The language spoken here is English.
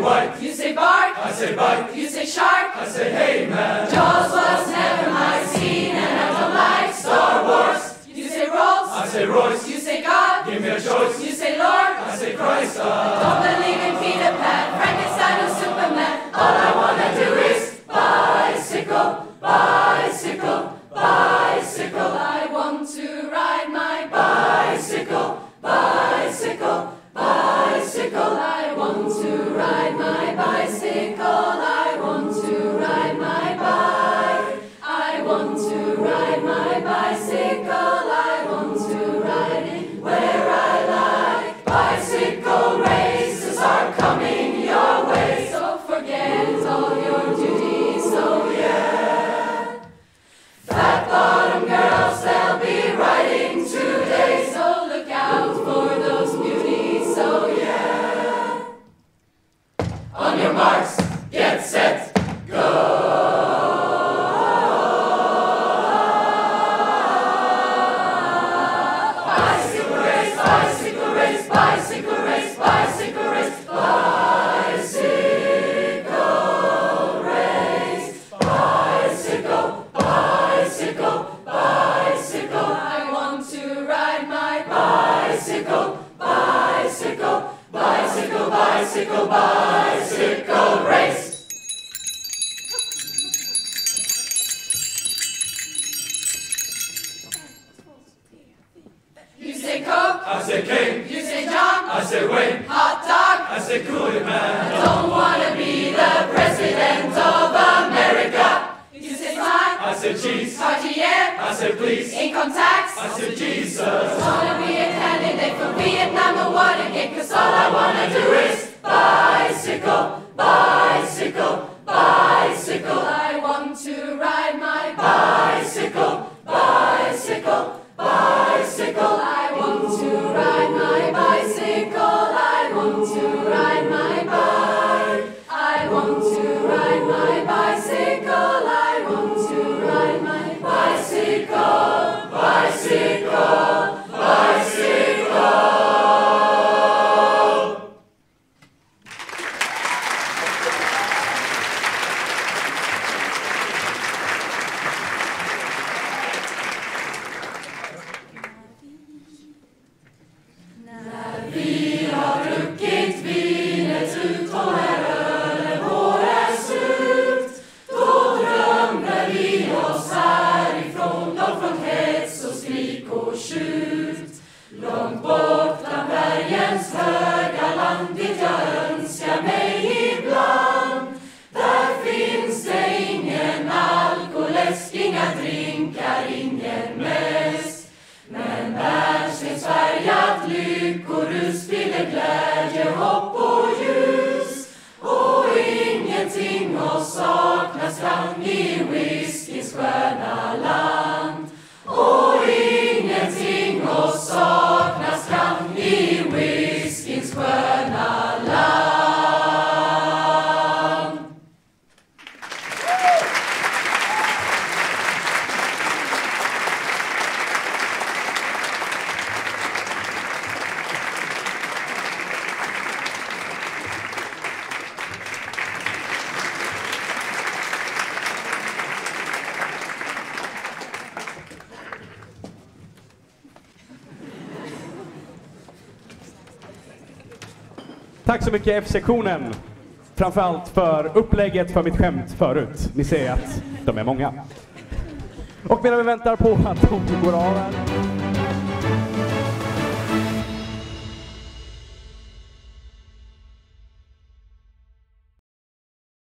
white. You say bark. I say bite. You say shark. I say hey man. Jaws was never my scene, and I don't like Star Wars. You say Rolls. I say Royce. You say God. Give me a choice. You say Lord. I say Christ. Don't believe in Peter Pan, Frankenstein or Superman. All I wanna do is bicycle, bicycle, bicycle. I want to ride my bicycle, bicycle, bicycle. I want to ride my bicycle. I want to ride my bike. I want to ride my bicycle. I want to ride it where I like. Bicycle races are coming your way, so forget all your duties, oh yeah. Fat bottom girls, they'll be riding today, so look out for those beauties, oh yeah. On your marks, get set, go! Bicycle race, bicycle race, bicycle race, bicycle race, bicycle race, bicycle, bicycle, bicycle. I want to ride my bicycle, bicycle, bicycle, bicycle, bicycle race. You say Coke. I say king. You say John. I say Wayne. Hot dog. I say Coolie man. Don't wanna be the president of America. You say smile. I say cheese. Cartier. I say please. Income tax. I say Jesus. Wanna be a candidate for Vietnam or Watergate, 'cause all I wanna do is bicycle, bicycle, bicycle. I want to ride my bicycle, bicycle, bicycle. I want to ride my bicycle. I want to ride my bike. I want to ride my bicycle. I want to ride my bicycle, bicycle, bicycle. När vi har druckit vinet ut och när ölen vår är slut, då drömmer vi oss härifrån, långt från hets och skrik och skjut. Långt bort bland bergens höga land, dit jag önskar mig ibland. Där finns det ingen alkoläsk, inga drinkar, ingen mäsk. Men bärnstensfärgat lyckorus fyller glädje, hopp och ljus. Och ingenting oss saknas kan i whiskyns sköna land. Och ingenting oss saknas kan i whiskyns sköna land. Tack så mycket F-sektionen. Framförallt för upplägget för mitt skämt förut. Ni ser att de är många. Och medan vi väntar på att de går av här